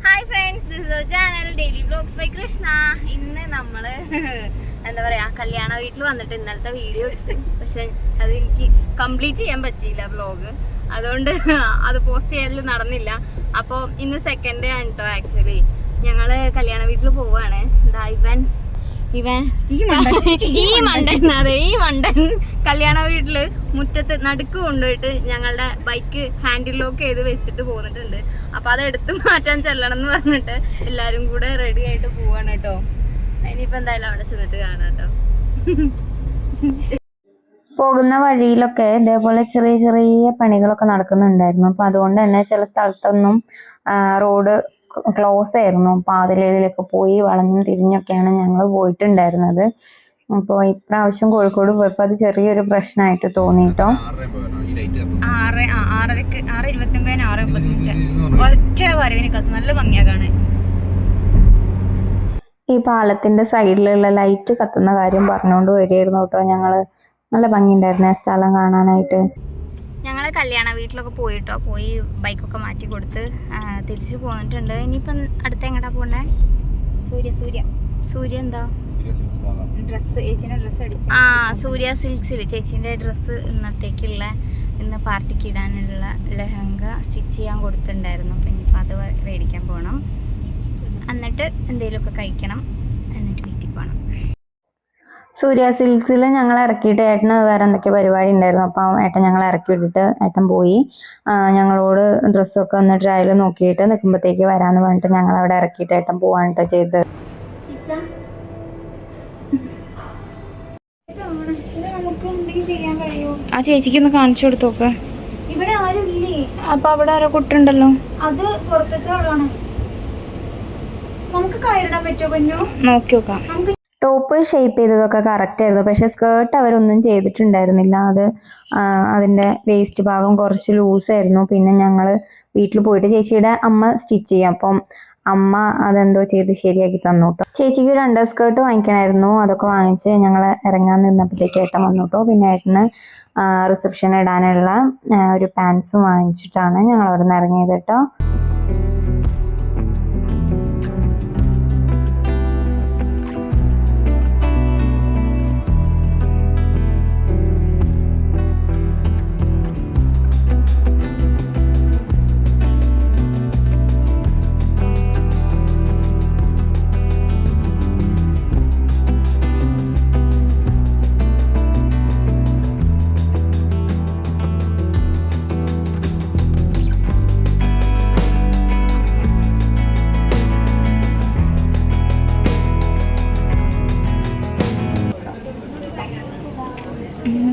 Hi friends, this is channel daily vlogs by Krishna. ഇന്ന് നമ്മൾ എന്താ പറയുക, കല്യാണ വീട്ടിൽ വന്നിട്ട് ഇന്നലത്തെ വീഡിയോ എടുത്ത്, പക്ഷെ അത് എനിക്ക് കംപ്ലീറ്റ് ചെയ്യാൻ പറ്റിയില്ല വ്ലോഗ്. അതുകൊണ്ട് അത് പോസ്റ്റ് ചെയ്യൽ നടന്നില്ല. അപ്പോൾ ഇന്ന് സെക്കൻഡ് ഡേ ആണ് കേട്ടോ. ആക്ച്വലി ഞങ്ങൾ കല്യാണ വീട്ടിൽ പോവാണ്. എന്താ ഈ മണ്ടൻ കല്യാണ വീട്ടില് മുറ്റത്ത് നടുക്ക് കൊണ്ടുപോയിട്ട് ഞങ്ങളുടെ ബൈക്ക് ഹാൻഡിൽ ലോക്ക് ചെയ്ത് വെച്ചിട്ട് പോന്നിട്ടുണ്ട്. അപ്പൊ അത് എടുത്ത് മാറ്റാൻ ചെല്ലണം എന്ന് പറഞ്ഞിട്ട് എല്ലാരും കൂടെ റെഡി ആയിട്ട് പോവാണ് കേട്ടോ. ഇനിയിപ്പോ എന്തായാലും അവിടെ ചെന്നിട്ട് കാണാം കേട്ടോ. പോകുന്ന വഴിയിലൊക്കെ ഇതേപോലെ ചെറിയ ചെറിയ പണികളൊക്കെ നടക്കുന്നുണ്ടായിരുന്നു. അപ്പൊ അതുകൊണ്ട് തന്നെ ചില സ്ഥലത്തൊന്നും റോഡ് ക്ലോസ് ആയിരുന്നു. പാതിലേതിലൊക്കെ പോയി വളഞ്ഞും തിരിഞ്ഞൊക്കെയാണ് ഞങ്ങൾ പോയിട്ടുണ്ടായിരുന്നത്. അപ്പോൾ ഇപ്രാവശ്യം കോഴിക്കോട് പോയപ്പോൾ അത് ചെറിയൊരു പ്രശ്നമായിട്ട് തോന്നിട്ടോ. 6:29 നല്ല ഭംഗിയാ കാണാൻ. ഈ പാലത്തിന്റെ സൈഡിലുള്ള ലൈറ്റ് കത്തുന്ന കാര്യം പറഞ്ഞുകൊണ്ട് വരികയായിരുന്നു കേട്ടോ. ഞങ്ങള് നല്ല ഭംഗിയുണ്ടായിരുന്നു ആ സ്ഥലം കാണാനായിട്ട്. ഞങ്ങൾ കല്യാണ വീട്ടിലൊക്കെ പോയി ബൈക്കൊക്കെ മാറ്റി കൊടുത്ത് തിരിച്ചു പോന്നിട്ടുണ്ട്. ഇനിയിപ്പം അടുത്ത എങ്ങോട്ടാ പോണ്ടേ? സൂര്യ എന്താ ഡ്രസ്സ്, ചേച്ചീൻ്റെ ഡ്രസ്സ് അടിച്ചു. സൂര്യ സിൽക്സിൽ ചേച്ചീൻ്റെ ഡ്രസ്സ് ഇന്ന് പാർട്ടിക്ക് ഇടാനുള്ള ലെഹങ്ക സ്റ്റിച്ച് ചെയ്യാൻ കൊടുത്തിട്ടുണ്ടായിരുന്നു. അപ്പം ഇനിയിപ്പോൾ അത് മേടിക്കാൻ പോകണം. എന്നിട്ട് എന്തെങ്കിലുമൊക്കെ കഴിക്കണം, എന്നിട്ട് വീട്ടിൽ പോകണം. സൂര്യ സിൽക്സിൽ ഞങ്ങൾ ഇറക്കിയിട്ട് ഏട്ടന് വേറെ എന്തൊക്കെ പരിപാടി ഉണ്ടായിരുന്നു. അപ്പം ഏട്ടൻ ഞങ്ങൾ ഇറക്കി വിട്ടിട്ട് ഏട്ടൻ പോയി. ഞങ്ങളോട് ഡ്രസ്സൊക്കെ ഒന്ന് ട്രയൽ നോക്കിയിട്ട് നിൽക്കുമ്പോഴത്തേക്ക് വരാമെന്ന് പറഞ്ഞിട്ട് ഞങ്ങൾ അവിടെ ഇറക്കിയിട്ട് ഏട്ടൻ പോവാണ് കേട്ടോ ചെയ്തത്. ആ ചേച്ചിക്ക് ഒന്ന് കാണിച്ചു കൊടുത്തോക്കെ. ഇവിടെ ആരുമില്ലേ? അപ്പൊ അവിടെ ആരോ കുട്ടുണ്ടല്ലോ. അത് പുറത്തത്തെ ആളാണ്. നമുക്ക് കയറിടാൻ പറ്റുമോ പൊന്നു? നോക്കി നോക്കാം. ടോപ്പ് ഷേപ്പ് ചെയ്തതൊക്കെ കറക്റ്റ് ആയിരുന്നു, പക്ഷെ സ്കേർട്ട് അവരൊന്നും ചെയ്തിട്ടുണ്ടായിരുന്നില്ല. അതിൻ്റെ വേസ്റ്റ് ഭാഗം കുറച്ച് ലൂസായിരുന്നു. പിന്നെ ഞങ്ങൾ വീട്ടിൽ പോയിട്ട് ചേച്ചിയുടെ അമ്മ സ്റ്റിച്ച് ചെയ്യും. അപ്പം അമ്മ അതെന്തോ ചെയ്ത് ശരിയാക്കി തന്നു കേട്ടോ. ചേച്ചിക്ക് ഒരു അണ്ടർ സ്കേർട്ട് വാങ്ങിക്കണമായിരുന്നു. അതൊക്കെ വാങ്ങിച്ച് ഞങ്ങൾ ഇറങ്ങാൻ നിന്നപ്പോഴത്തേക്ക് ഏട്ടൻ വന്നു കേട്ടോ. പിന്നെ ഏട്ടന് റിസപ്ഷൻ ഇടാനുള്ള ഒരു പാൻസും വാങ്ങിച്ചിട്ടാണ് ഞങ്ങൾ അവിടെ നിന്ന് ഇറങ്ങിയത് കേട്ടോ.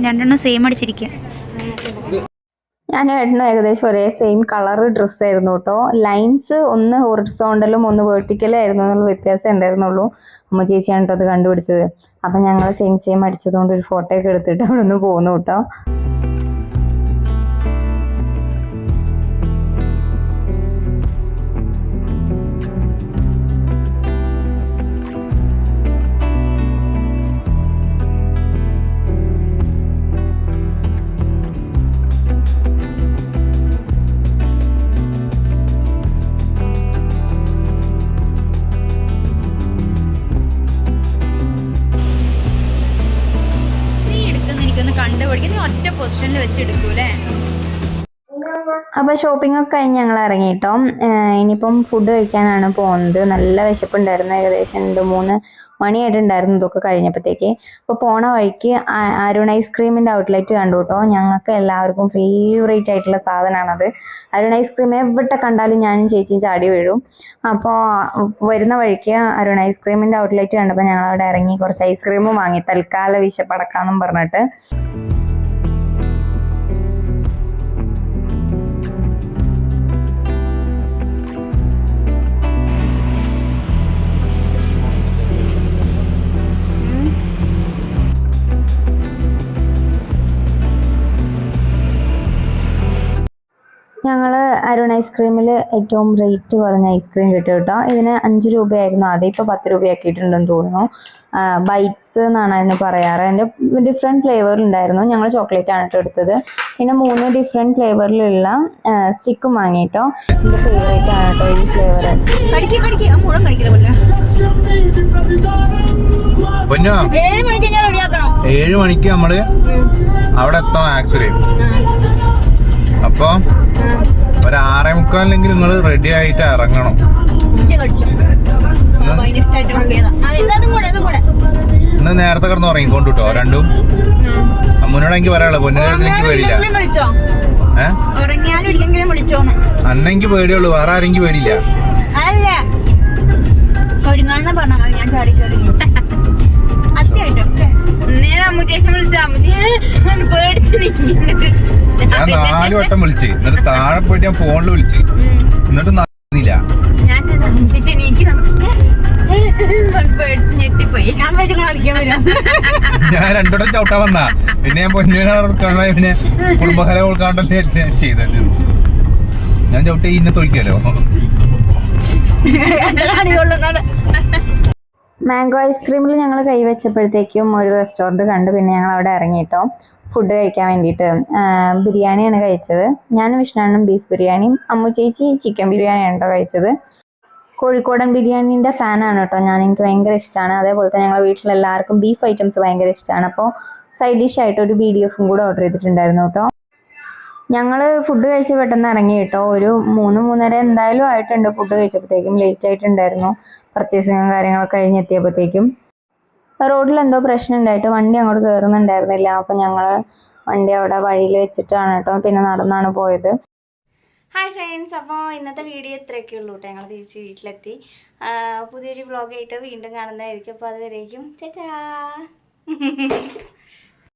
രണ്ടെണ്ണം സെയിം അടിച്ചിരിക്കുക. ഞാൻ ഏട്ടനും ഏകദേശം ഒരേ സെയിം കളർ ഡ്രസ്സായിരുന്നു കേട്ടോ. ലൈൻസ് ഒന്ന് ഹൊറിസോണ്ടലും ഒന്ന് വെർട്ടിക്കലും ആയിരുന്നു എന്നുള്ള വ്യത്യാസം ഉണ്ടായിരുന്നുള്ളൂ. അമ്മ ചേച്ചിയാണ് കേട്ടോ അത് കണ്ടുപിടിച്ചത്. അപ്പം ഞങ്ങൾ സെയിം അടിച്ചതുകൊണ്ട് ഒരു ഫോട്ടോ ഒക്കെ എടുത്തിട്ട് അവിടെ നിന്ന് പോന്നു കേട്ടോ. ഒറ്റ പൊസിഷനിൽ വെച്ചെടുക്കൂലേ. അപ്പോൾ ഷോപ്പിംഗ് ഒക്കെ കഴിഞ്ഞ് ഞങ്ങൾ ഇറങ്ങിയിട്ടോ. ഇനിയിപ്പം ഫുഡ് കഴിക്കാനാണ് പോകുന്നത്. നല്ല വിശപ്പുണ്ടായിരുന്നു. ഏകദേശം 2-3 മണിയായിട്ടുണ്ടായിരുന്നു ഇതൊക്കെ കഴിഞ്ഞപ്പോഴത്തേക്ക്. അപ്പോൾ പോണ വഴിക്ക് അരുൺ ഐസ്ക്രീമിൻ്റെ ഔട്ട്ലെറ്റ് കണ്ടു കേട്ടോ. ഞങ്ങൾക്ക് എല്ലാവർക്കും ഫേവറേറ്റ് ആയിട്ടുള്ള സാധനമാണത്. അരുൺ ഐസ്ക്രീം എവിടെ കണ്ടാലും ഞാനും ചേച്ചിയും ചാടി വീഴും. അപ്പോൾ വരുന്ന വഴിക്ക് അരുൺ ഐസ്ക്രീമിൻ്റെ ഔട്ട്ലെറ്റ് കണ്ടപ്പോൾ ഞങ്ങൾ അവിടെ ഇറങ്ങി കുറച്ച് ഐസ്ക്രീമും വാങ്ങി, തൽക്കാല വിശപ്പടക്കാന്നും പറഞ്ഞിട്ട്. ഞങ്ങൾ അരുൺ ഐസ്ക്രീമിൽ ഏറ്റവും റേറ്റ് കുറഞ്ഞ ഐസ്ക്രീം കിട്ടും കേട്ടോ. ഇതിന് 5 രൂപയായിരുന്നു ആദ്യം, ഇപ്പോൾ 10 രൂപയാക്കിയിട്ടുണ്ടെന്ന് തോന്നുന്നു. ബൈറ്റ്സ് എന്നാണ് അതിന് പറയാറ്. അതിൻ്റെ ഡിഫറെൻറ്റ് ഫ്ലേവറിലുണ്ടായിരുന്നു. ഞങ്ങൾ ചോക്ലേറ്റ് ആണ് കേട്ടോ എടുത്തത്. പിന്നെ 3 ഡിഫറെൻറ്റ് ഫ്ലേവറിലുള്ള സ്റ്റിക്കും വാങ്ങിയിട്ടോ. എൻ്റെ ഫേവറേറ്റ് ആണ് കേട്ടോ ഈ ഫ്ലേവർ. ഫോൺ കളിക്കില്ല പൊന്നു. പൊന്നോ 7 മണിക്ക് ഞാൻ റെഡിയാക്കണം. 7 മണിക്ക് നമ്മള് അവിടെ എത്താം ആക്ച്വലി. അപ്പൊ ഒരു 6:45 നിങ്ങൾ റെഡി ആയിട്ട് ഇറങ്ങണം. ഇന്ന് നേരത്തെ കിടന്ന് ഉറങ്ങിക്കൊണ്ടിട്ടോ രണ്ടും. അമ്മനോട് എനിക്ക് പറയാനുള്ളത് പൊന്നിനോട് എനിക്ക് പേടിയില്ല. ഉറങ്ങിയാലും ഇല്ലെങ്കിലും വിളിച്ചോന്ന്. അന്നെനിക്ക് പേടിയുള്ളൂ, വേറെ ആരെങ്കിലും പേടിയില്ല. അല്ല ഒരുങ്ങാണെന്ന് പറഞ്ഞാൽ മതി, ഞാൻ ചാടി കയറി അത്യായിട്ടും. അമ്മുചേച്ചി വിളിച്ച അമ്മുചി പേടിച്ച് നിൽക്കുന്നത്. ഞാൻ 4 വട്ടം വിളിച്ച്, എന്നിട്ട് താഴെ പോയിട്ട് ഞാൻ ഫോണിൽ വിളിച്ച്, എന്നിട്ട് നടന്നില്ല. ഞാൻ ചേച്ചി എനിക്ക് ഞെട്ടിപ്പോയി. ഞാൻ കളിക്കാൻ വരാം. ഞാൻ 2 വട്ടം ചവിട്ടാൻ വന്നാ, പിന്നെ ഞാൻ പൊന്നിനെ പിന്നെ കുടുംബകല ഉൾക്കാണ്ടെന്ന് ചെയ്തത്. ഞാൻ ചവിട്ടി ഇന്നെ തൊഴിക്കാലോ. മാംഗോ ഐസ്ക്രീമിൽ ഞങ്ങൾ കൈവച്ചപ്പോഴത്തേക്കും ഒരു റെസ്റ്റോറൻറ്റ് കണ്ടു. പിന്നെ ഞങ്ങൾ അവിടെ ഇറങ്ങിയിട്ടോ ഫുഡ് കഴിക്കാൻ വേണ്ടിയിട്ട്. ബിരിയാണിയാണ് കഴിച്ചത്. ഞാൻ വിഷ്ണുണ്ണും ബീഫ് ബിരിയാണിയും, അമ്മു ചേച്ചി ചിക്കൻ ബിരിയാണിയാണ് കേട്ടോ കഴിച്ചത്. കോഴിക്കോടൻ ബിരിയാണീൻ്റെ ഫാനാണ് കേട്ടോ ഞാൻ. എനിക്ക് ഭയങ്കര ഇഷ്ടമാണ്. അതേപോലെ തന്നെ ഞങ്ങളുടെ വീട്ടിലെല്ലാവർക്കും ബീഫ് ഐറ്റംസ് ഭയങ്കര ഇഷ്ടമാണ്. അപ്പോൾ സൈഡ് ഡിഷായിട്ട് ഒരു BDF കൂടെ ഓർഡർ ചെയ്തിട്ടുണ്ടായിരുന്നു കേട്ടോ. ഞങ്ങൾ ഫുഡ് കഴിച്ച് പെട്ടെന്ന് ഇറങ്ങി കേട്ടോ. ഒരു 3-3:30 എന്തായാലും ആയിട്ടുണ്ട് ഫുഡ് കഴിച്ചപ്പോഴത്തേക്കും. ലേറ്റ് ആയിട്ടുണ്ടായിരുന്നു പർച്ചേസിങ്ങും കാര്യങ്ങളൊക്കെ കഴിഞ്ഞെത്തിയപ്പോഴത്തേക്കും. റോഡിൽ എന്തോ പ്രശ്നം ഉണ്ടായിട്ട് വണ്ടി അങ്ങോട്ട് കയറുന്നുണ്ടായിരുന്നില്ല. അപ്പം ഞങ്ങൾ വണ്ടി അവിടെ വഴിയിൽ വെച്ചിട്ടാണ് കേട്ടോ പിന്നെ നടന്നാണ് പോയത്. ഹായ് ഫ്രണ്ട്സ്, അപ്പോൾ ഇന്നത്തെ വീഡിയോ ഇത്രയൊക്കെ ഉള്ളൂ കേട്ടോ. ഞങ്ങൾ തിരിച്ച് വീട്ടിലെത്തി. പുതിയൊരു വ്ളോഗായിട്ട് വീണ്ടും കാണുന്നതായിരിക്കും. അപ്പോൾ അതുവരേക്കും ചേച്ചാ.